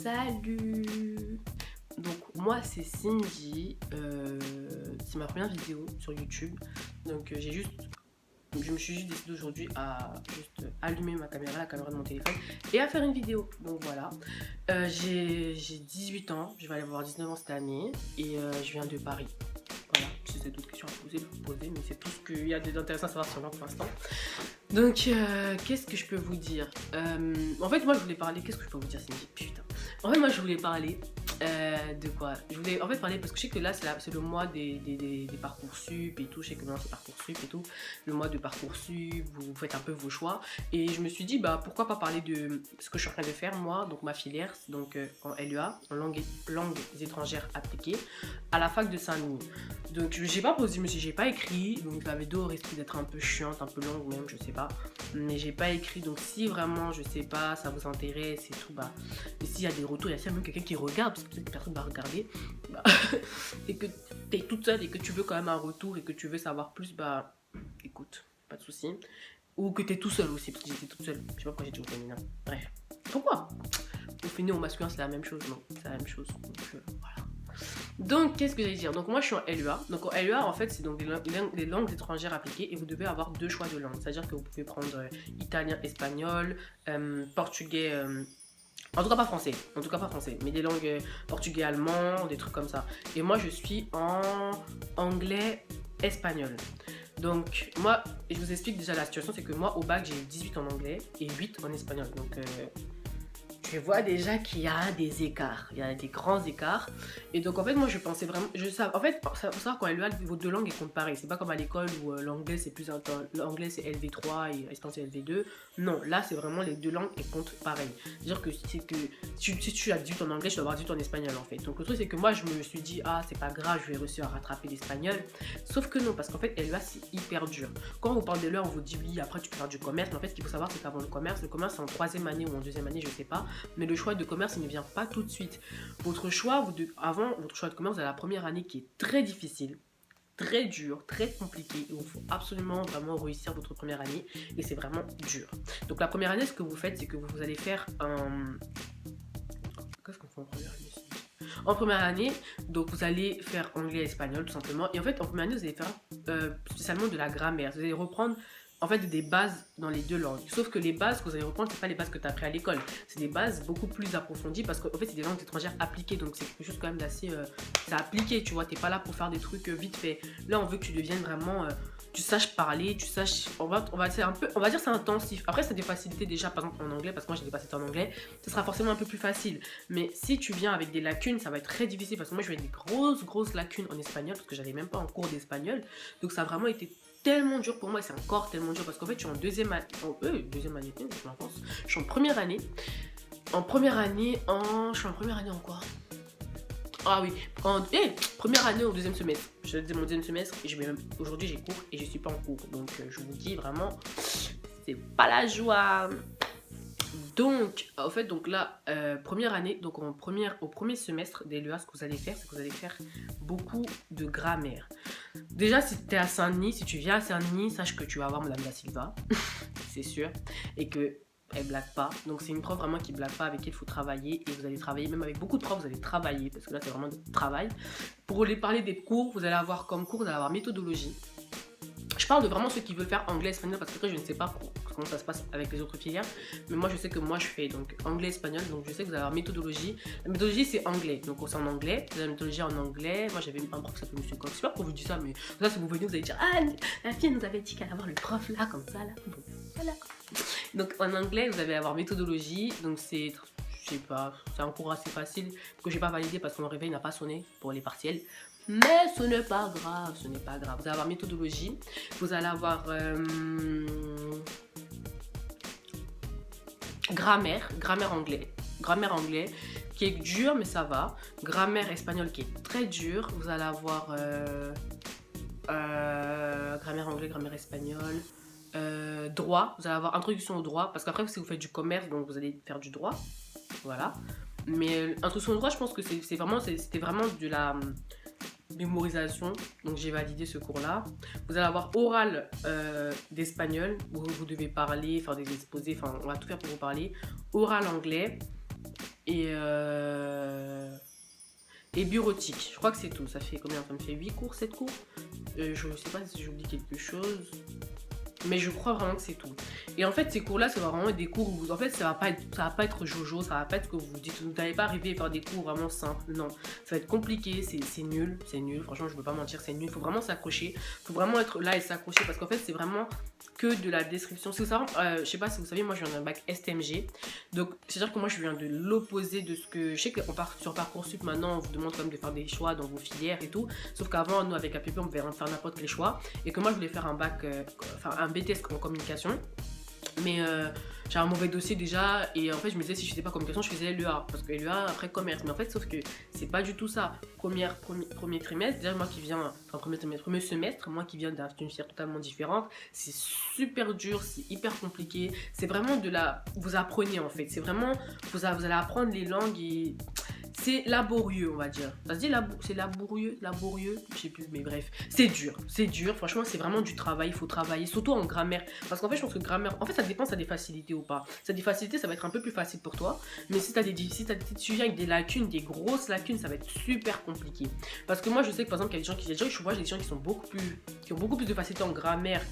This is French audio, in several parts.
Salut! Donc moi c'est Cindy, c'est ma première vidéo sur YouTube. Donc je me suis juste décidée aujourd'hui à juste allumer ma caméra, la caméra de mon téléphone et à faire une vidéo. Donc voilà, j'ai 18 ans, je vais aller avoir 19 ans cette année et je viens de Paris. Voilà, si vous avez d'autres questions à poser, vous poser, mais c'est tout ce qu'il y a d'intéressant à savoir sur moi pour l'instant. Donc, qu'est-ce que je peux vous dire? En fait, moi, je voulais parler... Qu'est-ce que je peux vous dire, Cindy? Putain. En fait, moi, je voulais parler de quoi? Je voulais en fait parler parce que je sais que là, c'est le mois des Parcoursup et tout. Je sais que maintenant, c'est Parcoursup et tout. Le mois de Parcoursup, vous faites un peu vos choix. Et je me suis dit, bah, pourquoi pas parler de ce que je suis en train de faire, moi, donc ma filière, donc en LEA, en langues étrangères appliquées, à la fac de Saint-Denis. Donc, j'ai pas posé, j'ai pas écrit. Donc, la vidéo risque d'être un peu chiante, un peu longue même, je sais pas. Mais j'ai pas écrit, donc si vraiment je sais pas, ça vous intéresse et tout, bah, et s'il y a des retours, il y a même quelqu'un qui regarde, parce que peut-être que personne va regarder, bah, et que t'es toute seule et que tu veux quand même un retour et que tu veux savoir plus, bah écoute, pas de souci. Ou que t'es tout seul aussi, parce que j'étais toute seule, je sais pas pourquoi j'ai dit au féminin, bref. Pourquoi au féminin, au masculin, c'est la même chose, non, c'est la même chose, donc voilà. Donc, qu'est-ce que j'allais dire? Donc, moi, je suis en LEA. Donc, en LEA, en fait, c'est donc des langues étrangères appliquées et vous devez avoir deux choix de langue. C'est-à-dire que vous pouvez prendre italien, espagnol, portugais. En tout cas, pas français. En tout cas, pas français. Mais des langues portugais, allemand, des trucs comme ça. Et moi, je suis en anglais, espagnol. Donc, moi, je vous explique déjà la situation. C'est que moi, au bac, j'ai eu 18 en anglais et 8 en espagnol. Donc, je vois déjà qu'il y a des écarts, il y a des grands écarts. Et donc en fait moi je pensais vraiment, en fait faut savoir qu'en LEA vos deux langues elles comptent pareil. C'est pas comme à l'école où l'anglais c'est plus intense, l'anglais c'est LV3 et l'espagnol c'est LV2. Non, là c'est vraiment les deux langues elles comptent pareil. C'est-à-dire que si tu as 18 en anglais, tu dois avoir 18 en espagnol en fait. Donc le truc c'est que moi je me suis dit ah c'est pas grave, je vais réussir à rattraper l'espagnol. Sauf que non, parce qu'en fait LEA c'est hyper dur. Quand on vous parle de LEA on vous dit oui après tu peux faire du commerce, mais en fait ce qu'il faut savoir c'est qu'avant le commerce c'est en troisième année ou en deuxième année je sais pas. Mais le choix de commerce il ne vient pas tout de suite. Votre choix, avant votre choix de commerce, vous avez la première année qui est très difficile, très dur, très compliqué. Il faut absolument vraiment réussir votre première année et c'est vraiment dur. Donc la première année, ce que vous faites, c'est que vous allez faire un... Qu'est-ce qu'on fait en première année? En première année, donc vous allez faire anglais et espagnol tout simplement. Et en fait, en première année, vous allez faire spécialement de la grammaire. Vous allez reprendre en fait des bases dans les deux langues. Sauf que les bases que vous allez reprendre, c'est pas les bases que tu as appris à l'école. C'est des bases beaucoup plus approfondies parce qu'en fait, c'est des langues étrangères appliquées. Donc, c'est quelque chose quand même d'assez... c'est appliqué, tu vois. T'es pas là pour faire des trucs vite fait. Là, on veut que tu deviennes vraiment... tu saches parler, tu saches... On va dire c'est intensif. Après, c'est des facilités déjà, par exemple, en anglais, parce que moi, j'ai des facilités en anglais. Ce sera forcément un peu plus facile. Mais si tu viens avec des lacunes, ça va être très difficile parce que moi, je vais avec des grosses lacunes en espagnol parce que j'allais même pas en cours d'espagnol. Donc, ça a vraiment été tellement dur pour moi et c'est encore tellement dur parce qu'en fait je suis en deuxième année, je suis en première année, je suis en première année en quoi? Ah oui, première année au deuxième semestre, je faisais mon deuxième semestre et aujourd'hui j'ai cours et je suis pas en cours donc je vous dis vraiment c'est pas la joie. Donc, en fait, donc là, première année, donc au premier semestre des LEA, ce que vous allez faire, c'est que vous allez faire beaucoup de grammaire. Déjà, si tu es à Saint-Denis, si tu viens à Saint-Denis, sache que tu vas avoir Madame Da Silva, c'est sûr, et que elle blague pas. Donc, c'est une prof vraiment qui blague pas, avec qui il faut travailler, et vous allez travailler, même avec beaucoup de profs, vous allez travailler, parce que là, c'est vraiment du travail. Pour les parler des cours, vous allez avoir comme cours, vous allez avoir méthodologie. Je parle de vraiment ceux qui veulent faire anglais, espagnol, parce que après, je ne sais pas comment ça se passe avec les autres filières. Mais moi, je sais que moi, je fais donc anglais, espagnol. Donc, je sais que vous allez avoir méthodologie. La méthodologie, c'est anglais. Donc, c'est en anglais. Vous avez la méthodologie en anglais. Moi, j'avais un prof qui s'appelait Monsieur Coq. Je sais pas pourquoi je vous dis ça, mais là, si vous venez, vous allez dire ah, la fille nous avait dit qu'elle allait avoir le prof là, comme ça, là. Bon, voilà. Donc, en anglais, vous allez avoir méthodologie. Donc, c'est, je sais pas, c'est un cours assez facile que j'ai pas validé parce que mon réveil n'a pas sonné pour les partiels. Mais ce n'est pas grave, ce n'est pas grave. Vous allez avoir méthodologie, vous allez avoir grammaire anglais qui est dur mais ça va. Grammaire espagnol qui est très dur. Vous allez avoir grammaire anglais, grammaire espagnol. Droit, vous allez avoir introduction au droit parce qu'après si vous faites du commerce donc vous allez faire du droit, voilà. Mais introduction au droit je pense que c'était vraiment de la mémorisation, donc j'ai validé ce cours là. Vous allez avoir oral d'espagnol où vous devez parler, faire des exposés, enfin on va tout faire pour vous parler. Oral anglais et bureautique. Je crois que c'est tout. Ça fait combien? Ça me fait 8 cours, 7 cours. Je sais pas si j'oublie quelque chose. Mais je crois vraiment que c'est tout. Et en fait, ces cours-là, ça va vraiment être des cours où, en fait, ça va pas être jojo, ça va pas être ce que vous dites. Vous n'allez pas arriver à faire des cours vraiment simples. Non, ça va être compliqué, c'est nul, c'est nul. Franchement, je ne veux pas mentir, c'est nul. Il faut vraiment s'accrocher. Il faut vraiment être là et s'accrocher parce qu'en fait, c'est vraiment que de la description. Si vous savez, je sais pas si vous savez, moi, je viens d'un bac STMG. Donc, c'est-à-dire que moi, je viens de l'opposé de ce que... Je sais qu'on part sur Parcoursup, maintenant, on vous demande quand même de faire des choix dans vos filières et tout. Sauf qu'avant, nous, avec APP, on pouvait faire n'importe quel choix. Et que moi, je voulais faire un bac, un BTS en communication. Mais j'avais un mauvais dossier déjà et en fait je me disais si je faisais pas communication je faisais LEA parce que LEA après commerce, mais en fait sauf que c'est pas du tout ça. Premier trimestre, déjà moi qui viens, enfin premier semestre, moi qui viens d'une filière totalement différente, c'est super dur, c'est hyper compliqué, c'est vraiment vous apprenez en fait, c'est vraiment, vous allez apprendre les langues et c'est laborieux on va dire. Ça se dit c'est laborieux, je sais plus, mais bref, c'est dur, franchement c'est vraiment du travail, il faut travailler, surtout en grammaire, parce qu'en fait je pense que grammaire, en fait ça dépend, ça a des facilités ou pas. Ça a des facilités, ça va être un peu plus facile pour toi, mais si t'as des petits sujets avec des lacunes, des grosses lacunes, ça va être super compliqué. Parce que moi je sais que par exemple il y a des gens je vois des gens qui ont beaucoup plus de facilité en grammaire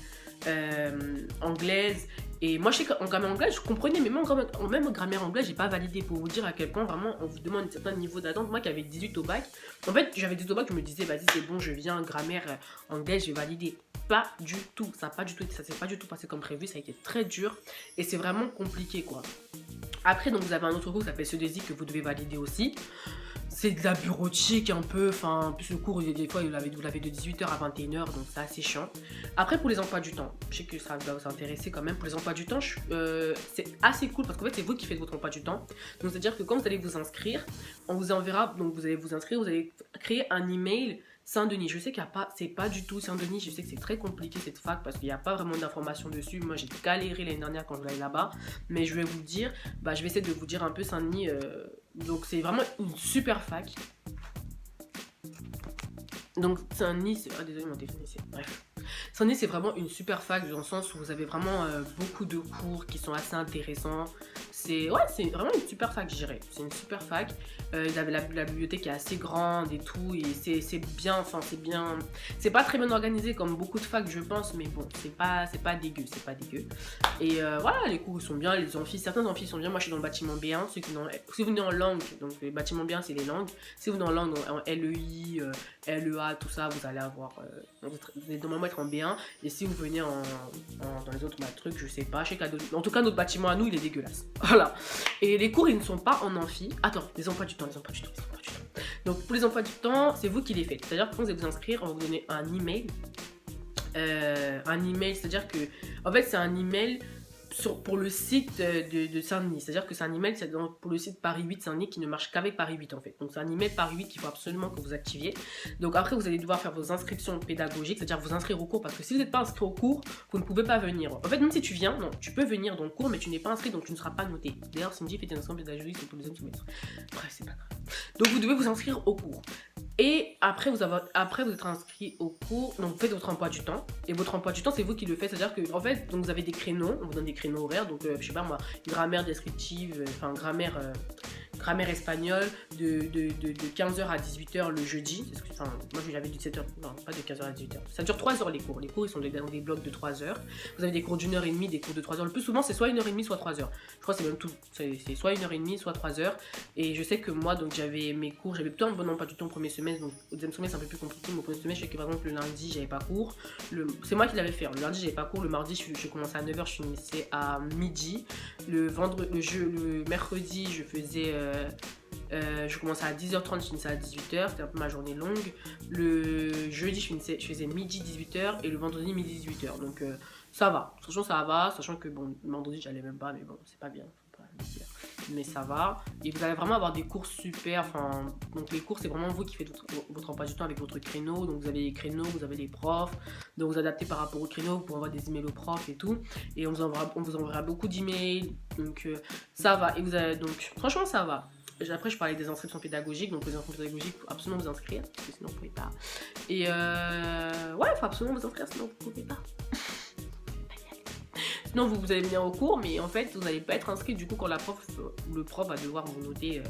anglaise. Et moi je sais qu'en grammaire anglaise je comprenais, mais même en grammaire anglaise j'ai pas validé, pour vous dire à quel point vraiment on vous demande un certain niveau d'attente. Moi qui avais 18 au bac, en fait j'avais 18 au bac, je me disais vas-y c'est bon, je viens grammaire anglaise, je vais valider. Pas du tout, ça s'est pas du tout passé comme prévu, ça a été très dur et c'est vraiment compliqué quoi. Après donc vous avez un autre cours qui s'appelle CE2I que vous devez valider aussi. C'est de la bureautique un peu, enfin, plus le cours, des fois, vous l'avez de 18h à 21h, donc c'est assez chiant. Après, pour les emplois du temps, je sais que ça va vous intéresser quand même. Pour les emplois du temps, c'est assez cool parce qu'en fait, c'est vous qui faites votre emploi du temps. Donc, c'est-à-dire que quand vous allez vous inscrire, on vous enverra, donc vous allez vous inscrire, vous allez créer un email Saint-Denis. Je sais qu'il n'y a pas, c'est pas du tout Saint-Denis, je sais que c'est très compliqué cette fac parce qu'il n'y a pas vraiment d'informations dessus. Moi, j'ai galéré l'année dernière quand je vais aller là-bas, mais je vais vous dire, je vais essayer de vous dire un peu Saint-Denis. Donc c'est vraiment une super fac. Donc Saint-Denis, désolé mon téléphone ici, bref. Saint-Denis c'est vraiment une super fac dans le sens où vous avez vraiment beaucoup de cours qui sont assez intéressants. C'est vraiment une super fac je dirais. C'est une super fac. La bibliothèque est assez grande et tout et c'est bien, c'est pas très bien organisé comme beaucoup de facs je pense, mais bon c'est pas dégueu, Et voilà, les cours ils sont bien, les amphis, certains amphis sont bien. Moi je suis dans le bâtiment B1, si vous venez en langue, donc le bâtiment B1 c'est les langues. Si vous venez en langue, en LEI, LEA, tout ça, vous allez avoir, vous allez normalement être en B1. Et si vous venez dans les autres trucs, je sais pas, en tout cas notre bâtiment à nous il est dégueulasse. Voilà. Et les cours ils ne sont pas en amphi. Attends, les emplois du temps. Donc pour les emplois du temps, c'est vous qui les faites. C'est-à-dire que quand vous allez vous inscrire, on va vous donner un email. C'est-à-dire que, en fait c'est un email pour le site de Saint-Denis, c'est-à-dire que c'est un email pour le site Paris 8 Saint-Denis qui ne marche qu'avec Paris 8 en fait. Donc c'est un email Paris 8 qu'il faut absolument que vous activiez. Donc après vous allez devoir faire vos inscriptions pédagogiques, c'est-à-dire vous inscrire au cours, parce que si vous n'êtes pas inscrit au cours, vous ne pouvez pas venir. En fait même si tu viens, non, tu peux venir dans le cours mais tu n'es pas inscrit donc tu ne seras pas noté. D'ailleurs Cindy fait des inscriptions pédagogiques pour le deuxième semestre. Bref, c'est pas grave. Donc vous devez vous inscrire au cours. Et après vous êtes inscrit au cours, donc vous faites votre emploi du temps. Et votre emploi du temps, c'est vous qui le faites. C'est-à-dire que en fait, donc vous avez des créneaux, on vous donne des créneaux horaires. Donc je sais pas moi, grammaire descriptive, grammaire espagnole de 15h à 18h le jeudi. Moi j'avais 17h, non pas de 15h à 18h. Ça dure 3 heures les cours. Les cours ils sont dans des blocs de 3 heures. Vous avez des cours d'1 heure et demie, des cours de 3 heures. Le plus souvent c'est soit 1 heure et demie, soit 3 heures. Je crois que c'est même tout. C'est soit 1 heure et demie, soit 3 heures. Et je sais que moi donc j'avais mes cours, j'avais plutôt un bon emploi du temps au premier semestre. Donc au deuxième semestre c'est un peu plus compliqué. Mais au premier semestre je sais que par exemple le lundi j'avais pas cours. C'est moi qui l'avais fait. Le lundi j'avais pas cours. Le mardi je commençais à 9h, je finissais à midi. Le mercredi je faisais je commençais à 10h30, je finissais à 18h, c'était un peu ma journée longue. Le jeudi, je faisais midi 18h et le vendredi midi 18h. Donc ça va, sachant que bon, le vendredi j'allais même pas, mais bon, c'est pas bien, faut pas le dire. Mais ça va. Et vous allez vraiment avoir des cours super. Donc les cours, c'est vraiment vous qui faites votre emploi du temps avec votre créneau. Donc vous avez les créneaux, vous avez les profs. Donc vous adaptez par rapport aux créneaux pour envoyer des emails aux profs et tout. Et on vous enverra beaucoup d'emails. Donc ça va. Et donc franchement, ça va. Après, je parlais des inscriptions pédagogiques. Donc les inscriptions pédagogiques, il faut absolument vous inscrire. Parce que sinon, vous ne pouvez pas. Et ouais, il faut absolument vous inscrire, sinon vous ne pouvez pas. Sinon, vous allez venir au cours, mais en fait, vous n'allez pas être inscrit. Du coup, quand le prof va devoir vous noter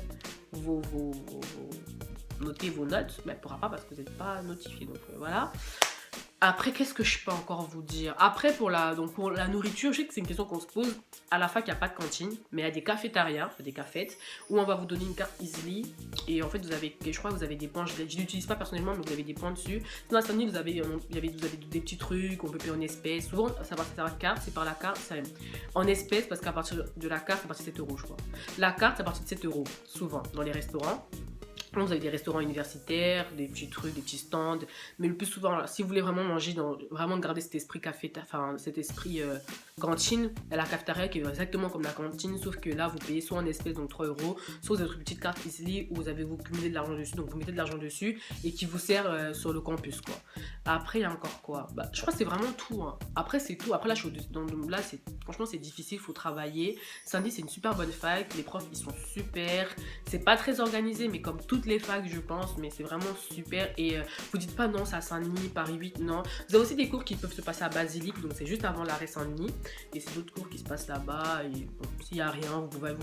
noter vos notes, bah, il ne pourra pas parce que vous n'êtes pas notifié. Donc voilà. Après, qu'est-ce que je peux encore vous dire? Après, pour la nourriture, je sais que c'est une question qu'on se pose. À la fac, il n'y a pas de cantine, mais il y a des cafétérias, des cafettes, où on va vous donner une carte Easily. Et en fait, je crois que vous avez des points. Je ne l'utilise pas personnellement, mais vous avez des points dessus. Sinon, à Saint-Denis, vous avez des petits trucs, on peut payer en espèces. Souvent, ça passe par la carte, c'est par la carte, en espèces, parce qu'à partir de la carte, c'est à partir de 7 €, je crois. La carte, c'est à partir de 7 €, souvent, dans les restaurants. Vous avez des restaurants universitaires, des petits trucs, des petits stands, mais le plus souvent, là, si vous voulez vraiment manger, vraiment garder cet esprit café, enfin cet esprit cantine, la cafétéria qui est exactement comme la cantine, sauf que là vous payez soit en espèces, donc 3 €, soit vous avez une petite carte Easily où vous cumulez de l'argent dessus, donc vous mettez de l'argent dessus et qui vous sert sur le campus quoi. Après il y a encore quoi, bah, je crois que c'est vraiment tout. Hein. Après c'est tout. Après là franchement c'est difficile, il faut travailler. Saint-Denis c'est une super bonne fac, les profs ils sont super, c'est pas très organisé mais comme toutes les facs je pense, mais c'est vraiment super. Et vous dites pas non c'est à Saint-Denis, Paris 8, non. Vous avez aussi des cours qui peuvent se passer à Basilique, donc c'est juste avant l'arrêt Saint-Denis, et c'est d'autres cours qui se passent là-bas. Et bon, s'il y a rien, vous pouvez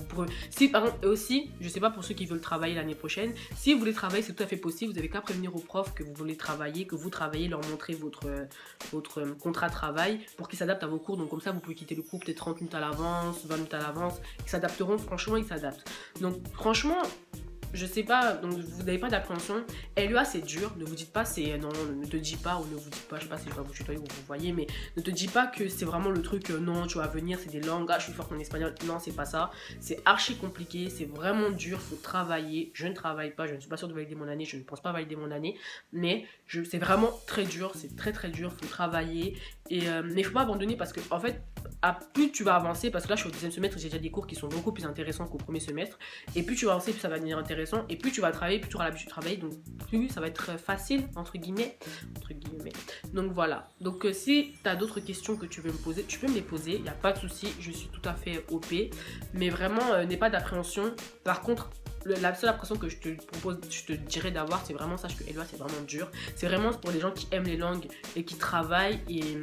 si par exemple aussi, je sais pas pour ceux qui veulent travailler l'année prochaine, si vous voulez travailler c'est tout à fait possible, vous avez qu'à prévenir aux profs que vous voulez travailler, que vous travaillez, leur montrer votre contrat de travail pour qu'ils s'adaptent à vos cours. Donc comme ça vous pouvez quitter le cours peut-être 30 minutes à l'avance, 20 minutes à l'avance, ils s'adapteront, franchement ils s'adaptent. Donc franchement je sais pas, donc vous n'avez pas d'appréhension. LEA c'est dur, ne vous dites pas non, ne te dis pas, ou ne vous dites pas, je sais pas si je vais vous tutoyer ou vous voyez, mais ne te dis pas que c'est vraiment le truc, non tu vas venir, c'est des langues, je suis forte en espagnol, non c'est pas ça, c'est archi compliqué, c'est vraiment dur, faut travailler, je ne travaille pas, je ne suis pas sûre de valider mon année, je ne pense pas valider mon année, mais c'est vraiment très dur, c'est très très dur, faut travailler, et mais faut pas abandonner parce que en fait, plus tu vas avancer, parce que là je suis au deuxième semestre, j'ai déjà des cours qui sont beaucoup plus intéressants qu'au premier semestre, et plus tu vas avancer, plus ça va devenir intéressant, et plus tu vas travailler, plus tu auras l'habitude de travailler, donc plus ça va être facile, entre guillemets. Donc voilà, donc si tu as d'autres questions que tu veux me poser, tu peux me les poser, il n'y a pas de souci, je suis tout à fait OP, mais vraiment n'aie pas d'appréhension. Par contre, la seule impression que je te dirais d'avoir, c'est vraiment, sache que LEA c'est vraiment dur, c'est vraiment pour les gens qui aiment les langues et qui travaillent. Et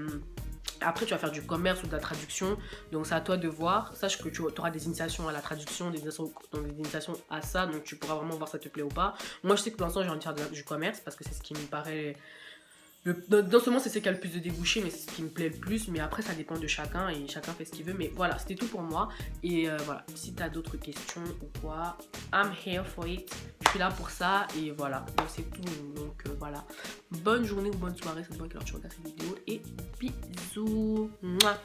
après, tu vas faire du commerce ou de la traduction, donc c'est à toi de voir. Sache que tu auras des initiations à la traduction, des initiations à ça, donc tu pourras vraiment voir si ça te plaît ou pas. Moi, je sais que pour l'instant, j'ai envie de faire du commerce parce que c'est ce qui me paraît... Dans ce moment, c'est ce qui a le plus de débouchés, mais c'est ce qui me plaît le plus. Mais après, ça dépend de chacun et chacun fait ce qu'il veut. Mais voilà, c'était tout pour moi. Et voilà, si tu as d'autres questions ou quoi, I'm here for it. Je suis là pour ça. Et voilà, donc c'est tout. Donc voilà, bonne journée ou bonne soirée, ça dépend à quelle heure tu regardes cette vidéo. Et bisous. Mouah.